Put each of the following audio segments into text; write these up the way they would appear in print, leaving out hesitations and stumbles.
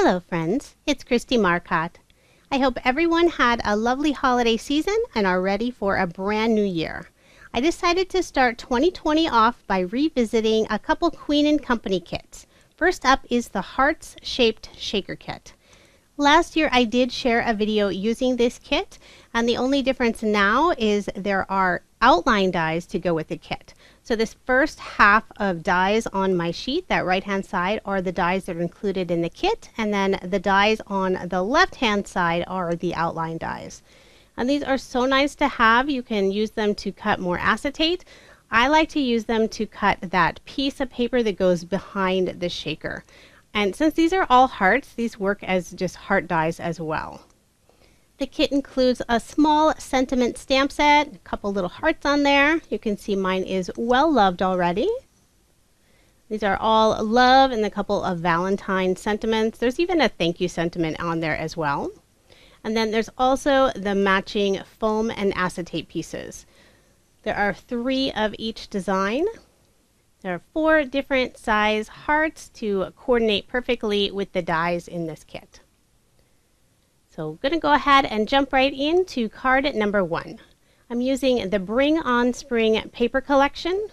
Hello friends, it's Kristie Marcotte. I hope everyone had a lovely holiday season and are ready for a brand new year. I decided to start 2020 off by revisiting a couple Queen & Company kits. First up is the Hearts-shaped shaker kit. Last year I did share a video using this kit, and the only difference now is there are outline dies to go with the kit. So this first half of dies on my sheet, that right hand side, are the dies that are included in the kit, and then the dies on the left hand side are the outline dies. And these are so nice to have. You can use them to cut more acetate. I like to use them to cut that piece of paper that goes behind the shaker. And since these are all hearts, these work as just heart dies as well. The kit includes a small sentiment stamp set, a couple little hearts on there. You can see mine is well loved already. These are all love and a couple of Valentine sentiments. There's even a thank you sentiment on there as well. And then there's also the matching foam and acetate pieces. There are 3 of each design. There are 4 different size hearts to coordinate perfectly with the dies in this kit. So I'm going to go ahead and jump right into card number 1. I'm using the Bring On Spring paper collection.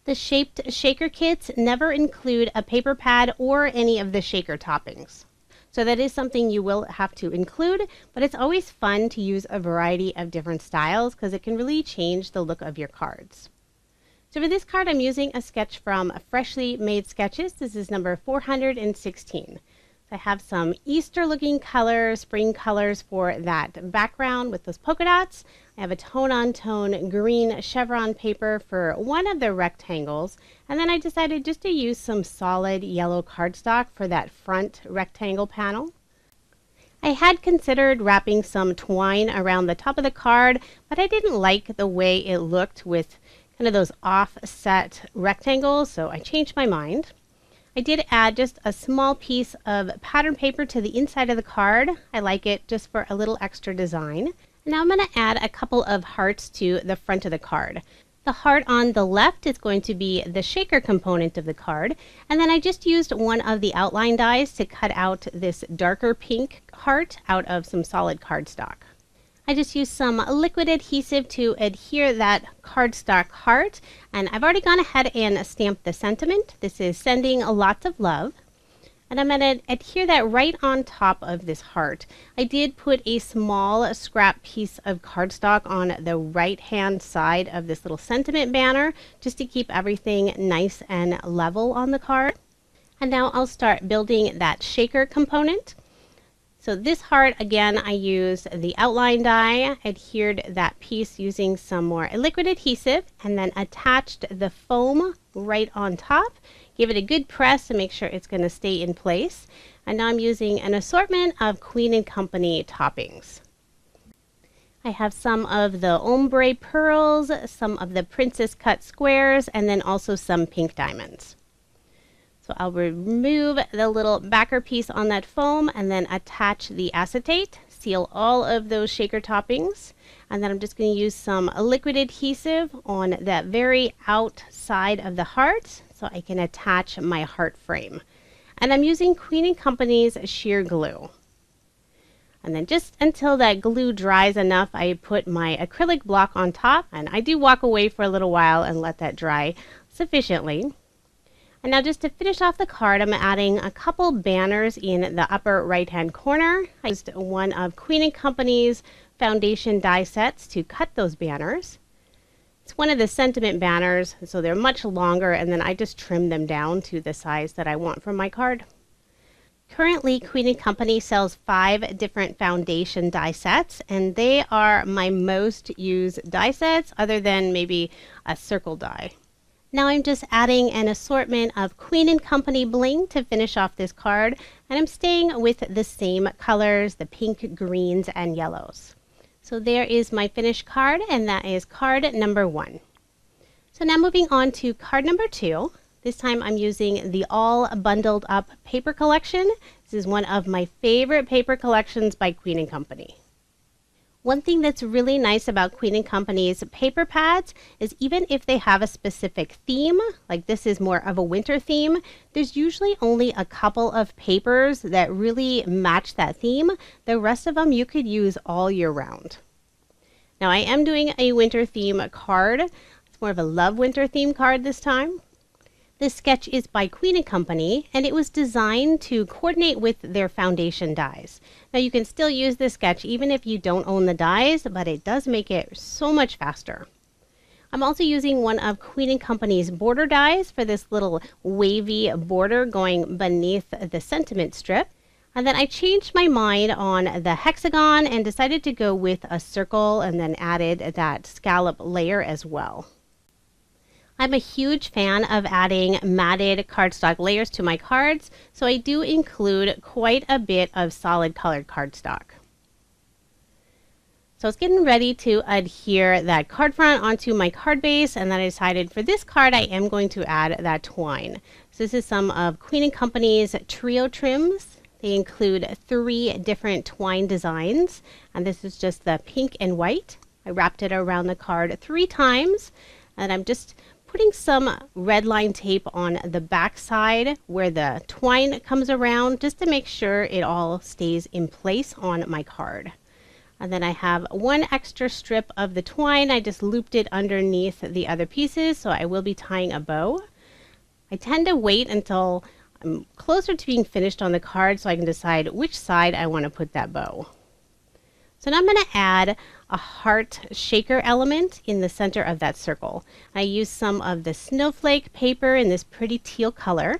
The shaped shaker kits never include a paper pad or any of the shaker toppings. So that is something you will have to include, but it's always fun to use a variety of different styles because it can really change the look of your cards. So for this card I'm using a sketch from Freshly Made Sketches. This is number 416. I have some Easter looking colors, spring colors for that background with those polka dots. I have a tone-on-tone green chevron paper for one of the rectangles. And then I decided just to use some solid yellow cardstock for that front rectangle panel. I had considered wrapping some twine around the top of the card, but I didn't like the way it looked with kind of those offset rectangles, so I changed my mind. I did add just a small piece of pattern paper to the inside of the card. I like it just for a little extra design. And now I'm going to add a couple of hearts to the front of the card. The heart on the left is going to be the shaker component of the card. And then I just used one of the outline dies to cut out this darker pink heart out of some solid cardstock. I just used some liquid adhesive to adhere that cardstock heart, and I've already gone ahead and stamped the sentiment. This is sending lots of love, and I'm going to adhere that right on top of this heart. I did put a small scrap piece of cardstock on the right hand side of this little sentiment banner just to keep everything nice and level on the card. And now I'll start building that shaker component. So this heart, again, I used the outline die, adhered that piece using some more liquid adhesive, and then attached the foam right on top. Give it a good press to make sure it's going to stay in place. And now I'm using an assortment of Queen & Company toppings. I have some of the ombre pearls, some of the princess cut squares, and then also some pink diamonds. So I'll remove the little backer piece on that foam and then attach the acetate, seal all of those shaker toppings, and then I'm just going to use some liquid adhesive on that very outside of the heart so I can attach my heart frame. And I'm using Queen & Company's sheer glue. And then just until that glue dries enough, I put my acrylic block on top, and I do walk away for a little while and let that dry sufficiently. And now just to finish off the card, I'm adding a couple banners in the upper right hand corner. I used one of Queen & Company's foundation die sets to cut those banners. It's one of the sentiment banners, so they're much longer, and then I just trimmed them down to the size that I want for my card. Currently, Queen & Company sells 5 different foundation die sets, and they are my most used die sets other than maybe a circle die. Now I'm just adding an assortment of Queen & Company bling to finish off this card, and I'm staying with the same colors, the pink, greens, and yellows. So there is my finished card, and that is card number 1. So now moving on to card number 2. This time I'm using the All Bundled Up paper collection. This is one of my favorite paper collections by Queen & Company. One thing that's really nice about Queen & Company's paper pads is even if they have a specific theme, like this is more of a winter theme, there's usually only a couple of papers that really match that theme. The rest of them you could use all year round. Now I am doing a winter theme card. It's more of a love winter theme card this time. This sketch is by Queen & Company, and it was designed to coordinate with their foundation dies. Now you can still use this sketch even if you don't own the dies, but it does make it so much faster. I'm also using one of Queen & Company's border dies for this little wavy border going beneath the sentiment strip. And then I changed my mind on the hexagon and decided to go with a circle and then added that scallop layer as well. I'm a huge fan of adding matted cardstock layers to my cards, so I do include quite a bit of solid colored cardstock. So I was getting ready to adhere that card front onto my card base, and then I decided for this card I am going to add that twine. So this is some of Queen & Company's trio trims. They include 3 different twine designs, and this is just the pink and white. I wrapped it around the card 3 times, and I'm just putting some red line tape on the back side where the twine comes around just to make sure it all stays in place on my card. And then I have 1 extra strip of the twine. I just looped it underneath the other pieces, so I will be tying a bow. I tend to wait until I'm closer to being finished on the card so I can decide which side I want to put that bow. So now I'm going to add a heart shaker element in the center of that circle. I use some of the snowflake paper in this pretty teal color.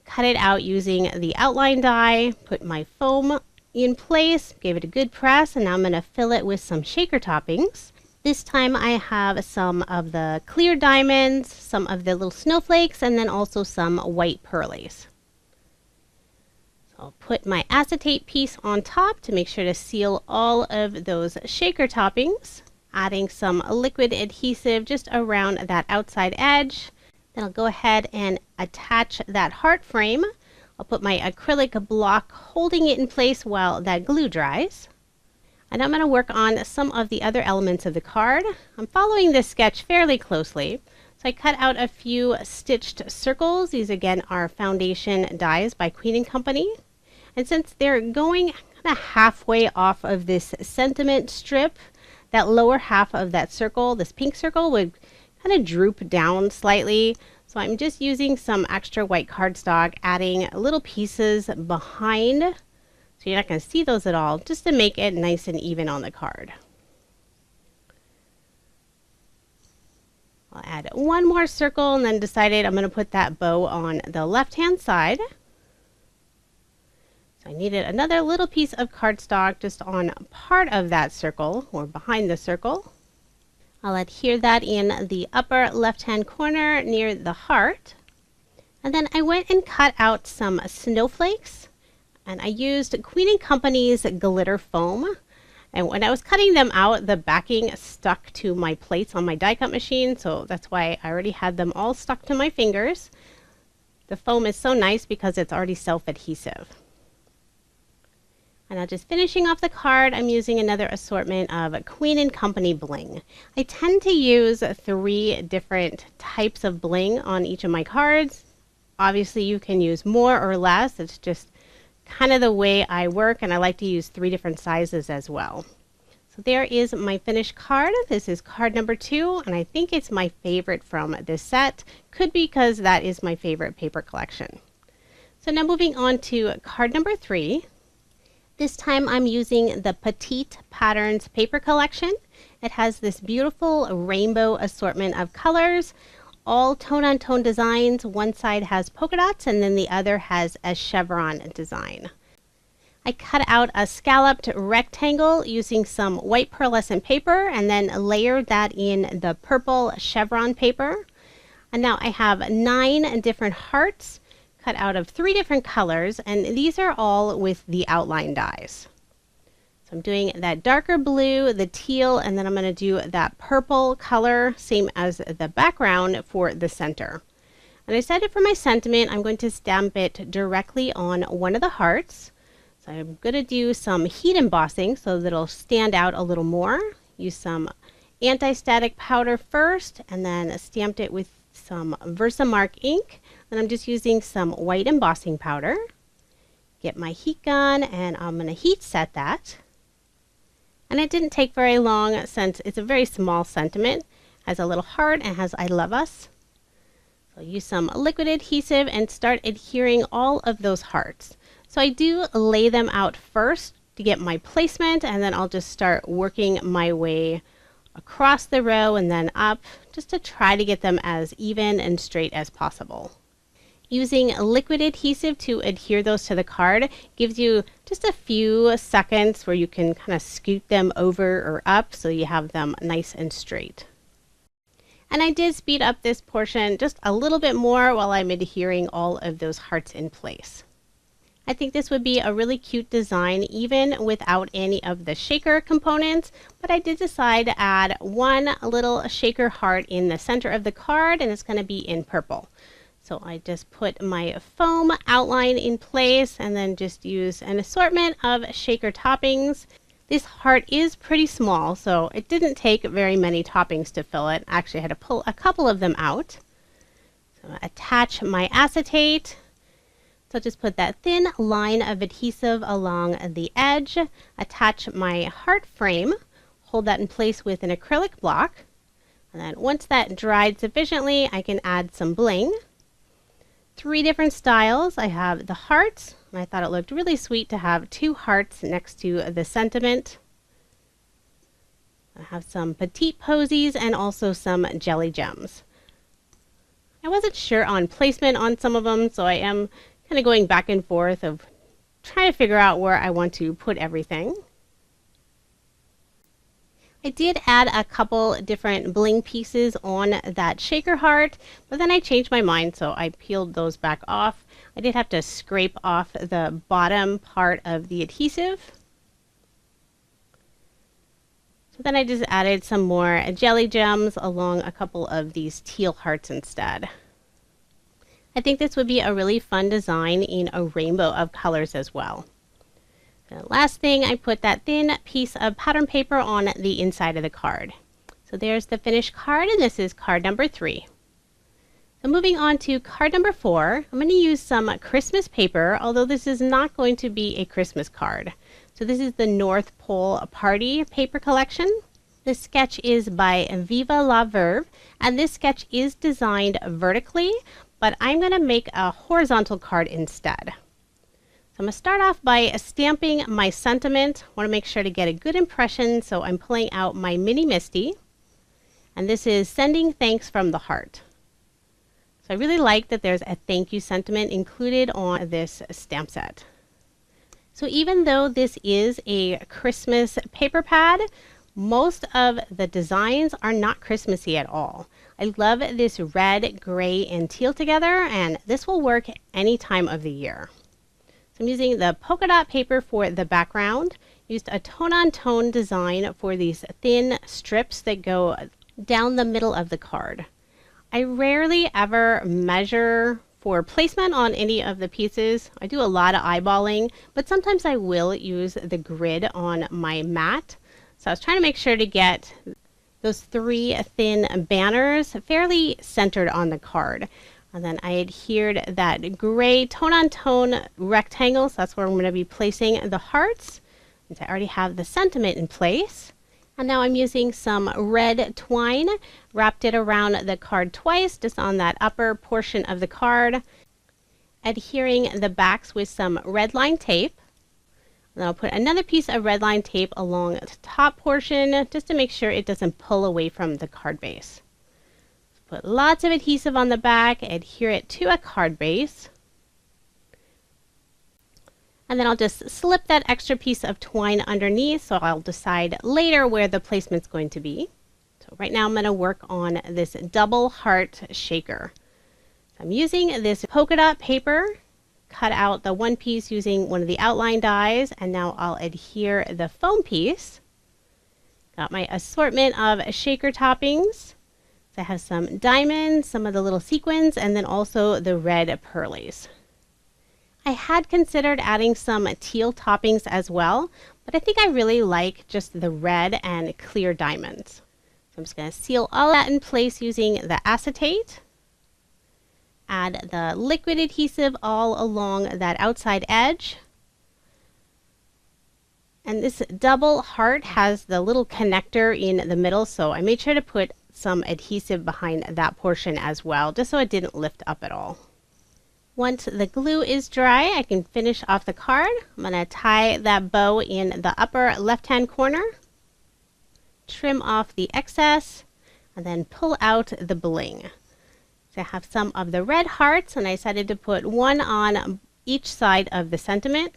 Cut it out using the outline die, put my foam in place, gave it a good press, and now I'm going to fill it with some shaker toppings. This time I have some of the clear diamonds, some of the little snowflakes, and then also some white pearlies. I'll put my acetate piece on top to make sure to seal all of those shaker toppings, adding some liquid adhesive just around that outside edge. Then I'll go ahead and attach that heart frame. I'll put my acrylic block holding it in place while that glue dries. And I'm going to work on some of the other elements of the card. I'm following this sketch fairly closely. So I cut out a few stitched circles. These again are foundation dies by Queen & Company. And since they're going kind of halfway off of this sentiment strip, that lower half of that circle, this pink circle, would kind of droop down slightly. So I'm just using some extra white cardstock, adding little pieces behind, so you're not going to see those at all, just to make it nice and even on the card. I'll add 1 more circle and then decided I'm going to put that bow on the left-hand side. So I needed another little piece of cardstock just on part of that circle, or behind the circle. I'll adhere that in the upper left-hand corner near the heart. And then I went and cut out some snowflakes, and I used Queen & Company's glitter foam. And when I was cutting them out, the backing stuck to my plates on my die cut machine, so that's why I already had them all stuck to my fingers. The foam is so nice because it's already self-adhesive. And now just finishing off the card, I'm using another assortment of Queen & Company bling. I tend to use 3 different types of bling on each of my cards. Obviously you can use more or less. It's just kind of the way I work, and I like to use 3 different sizes as well. So there is my finished card. This is card number 2, and I think it's my favorite from this set. Could be because that is my favorite paper collection. So now moving on to card number 3. This time I'm using the Petite Patterns paper collection. It has this beautiful rainbow assortment of colors, all tone-on-tone designs. One side has polka dots and then the other has a chevron design. I cut out a scalloped rectangle using some white pearlescent paper and then layered that in the purple chevron paper. And now I have 9 different hearts cut out of 3 different colors, and these are all with the outline dies. So I'm doing that darker blue, the teal, and then I'm going to do that purple color, same as the background for the center. And I decided for my sentiment, I'm going to stamp it directly on one of the hearts. So I'm going to do some heat embossing so that it'll stand out a little more. Use some anti-static powder first, and then stamped it with some Versamark ink. And I'm just using some white embossing powder. Get my heat gun, and I'm going to heat set that. And it didn't take very long since it's a very small sentiment. It has a little heart and has I love us. So use some liquid adhesive and start adhering all of those hearts. So I do lay them out first to get my placement, and then I'll just start working my way across the row and then up, just to try to get them as even and straight as possible. Using liquid adhesive to adhere those to the card gives you just a few seconds where you can kind of scoot them over or up so you have them nice and straight. And I did speed up this portion just a little bit more while I'm adhering all of those hearts in place. I think this would be a really cute design even without any of the shaker components, but I did decide to add one little shaker heart in the center of the card, and it's going to be in purple. So I just put my foam outline in place and then just use an assortment of shaker toppings. This heart is pretty small, so it didn't take very many toppings to fill it. Actually, I had to pull a couple of them out. So attach my acetate. So just put that thin line of adhesive along the edge. Attach my heart frame. Hold that in place with an acrylic block. And then once that dried sufficiently, I can add some bling. 3 different styles. I have the hearts, and I thought it looked really sweet to have 2 hearts next to the sentiment. I have some petite posies and also some jelly gems. I wasn't sure on placement on some of them, so I am kind of going back and forth of trying to figure out where I want to put everything. I did add a couple different bling pieces on that shaker heart, but then I changed my mind, so I peeled those back off. I did have to scrape off the bottom part of the adhesive. So then I just added some more jelly gems along a couple of these teal hearts instead. I think this would be a really fun design in a rainbow of colors as well. The last thing, I put that thin piece of pattern paper on the inside of the card. So there's the finished card, and this is card number 3. So moving on to card number 4, I'm going to use some Christmas paper, although this is not going to be a Christmas card. So this is the North Pole Party paper collection. This sketch is by Viva la Verve, and this sketch is designed vertically, but I'm going to make a horizontal card instead. I'm going to start off by stamping my sentiment. I want to make sure to get a good impression, so I'm pulling out my mini Misty. And this is Sending Thanks from the Heart. So I really like that there's a thank you sentiment included on this stamp set. So even though this is a Christmas paper pad, most of the designs are not Christmassy at all. I love this red, gray, and teal together, and this will work any time of the year. I'm using the polka dot paper for the background. Used a tone-on-tone design for these thin strips that go down the middle of the card. I rarely ever measure for placement on any of the pieces. I do a lot of eyeballing, but sometimes I will use the grid on my mat. So I was trying to make sure to get those 3 thin banners fairly centered on the card. And then I adhered that gray tone-on-tone rectangle, so that's where I'm going to be placing the hearts. Since I already have the sentiment in place. And now I'm using some red twine, wrapped it around the card twice, just on that upper portion of the card. Adhering the backs with some red line tape. And then I'll put another piece of red line tape along the top portion, just to make sure it doesn't pull away from the card base. Put lots of adhesive on the back, adhere it to a card base. And then I'll just slip that extra piece of twine underneath, so I'll decide later where the placement's going to be. So right now I'm going to work on this double heart shaker. So I'm using this polka dot paper, cut out the one piece using one of the outline dies, and now I'll adhere the foam piece. Got my assortment of shaker toppings. So I have some diamonds, some of the little sequins, and then also the red pearlies. I had considered adding some teal toppings as well, but I think I really like just the red and clear diamonds. So I'm just going to seal all that in place using the acetate. Add the liquid adhesive all along that outside edge. And this double heart has the little connector in the middle, so I made sure to put some adhesive behind that portion as well, just so it didn't lift up at all. Once the glue is dry, I can finish off the card. I'm going to tie that bow in the upper left-hand corner, trim off the excess, and then pull out the bling. So I have some of the red hearts, and I decided to put one on each side of the sentiment.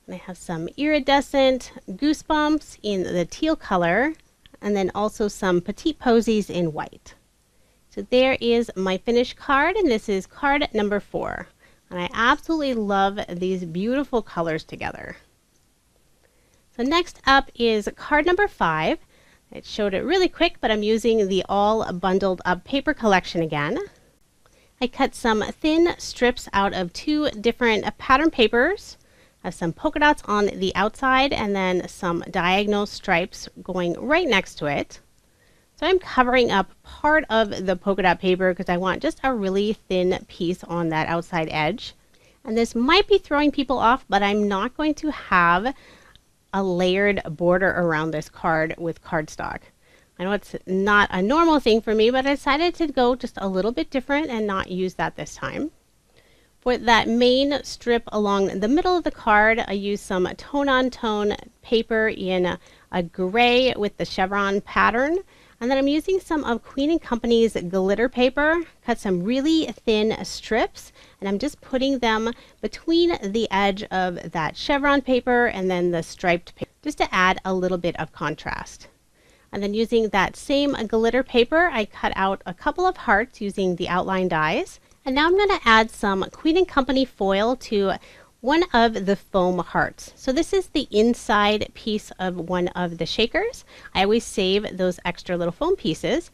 And I have some iridescent goosebumps in the teal color, and then also some petite posies in white. So there is my finished card, and this is card number 4. And I absolutely love these beautiful colors together. So next up is card number 5. I showed it really quick, but I'm using the all bundled up paper collection again. I cut some thin strips out of 2 different pattern papers. I have some polka dots on the outside and then some diagonal stripes going right next to it. So I'm covering up part of the polka dot paper because I want just a really thin piece on that outside edge. And this might be throwing people off, but I'm not going to have a layered border around this card with cardstock. I know it's not a normal thing for me, but I decided to go just a little bit different and not use that this time. For that main strip along the middle of the card, I used some tone-on-tone paper in a gray with the chevron pattern. And then I'm using some of Queen & Company's glitter paper, cut some really thin strips, and I'm just putting them between the edge of that chevron paper and then the striped paper, just to add a little bit of contrast. And then using that same glitter paper, I cut out a couple of hearts using the outline dies. And now I'm going to add some Queen & Company foil to one of the foam hearts. So this is the inside piece of one of the shakers. I always save those extra little foam pieces,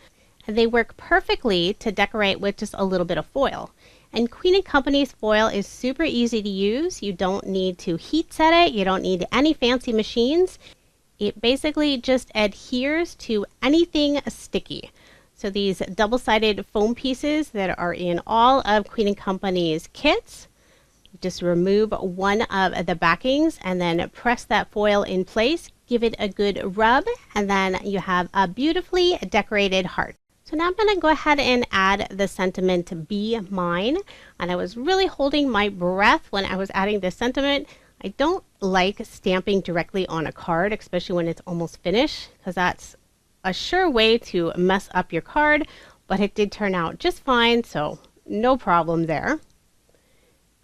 and they work perfectly to decorate with just a little bit of foil. And Queen & Company's foil is super easy to use. You don't need to heat set it. You don't need any fancy machines. It basically just adheres to anything sticky. So these double-sided foam pieces that are in all of Queen & Company's kits, just remove one of the backings and then press that foil in place. Give it a good rub, and then you have a beautifully decorated heart. So now I'm going to go ahead and add the sentiment "Be Mine." And I was really holding my breath when I was adding this sentiment. I don't like stamping directly on a card, especially when it's almost finished, because that's a sure way to mess up your card. But it did turn out just fine, so no problem there.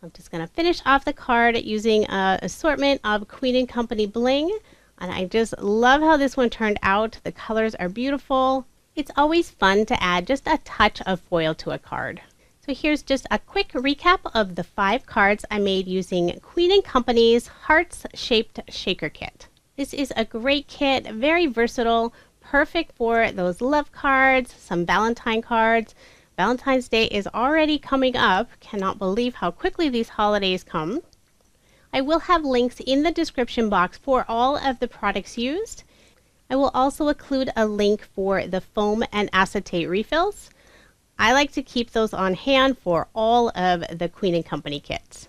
I'm just going to finish off the card using an assortment of Queen & Company bling. And I just love how this one turned out. The colors are beautiful. It's always fun to add just a touch of foil to a card. So here's just a quick recap of the 5 cards I made using Queen & Company's Hearts-Shaped Shaker Kit. This is a great kit, very versatile, perfect for those love cards, some Valentine cards. Valentine's Day is already coming up. Cannot believe how quickly these holidays come. I will have links in the description box for all of the products used. I will also include a link for the foam and acetate refills. I like to keep those on hand for all of the Queen & Company kits.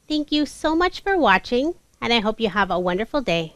Thank you so much for watching, and I hope you have a wonderful day.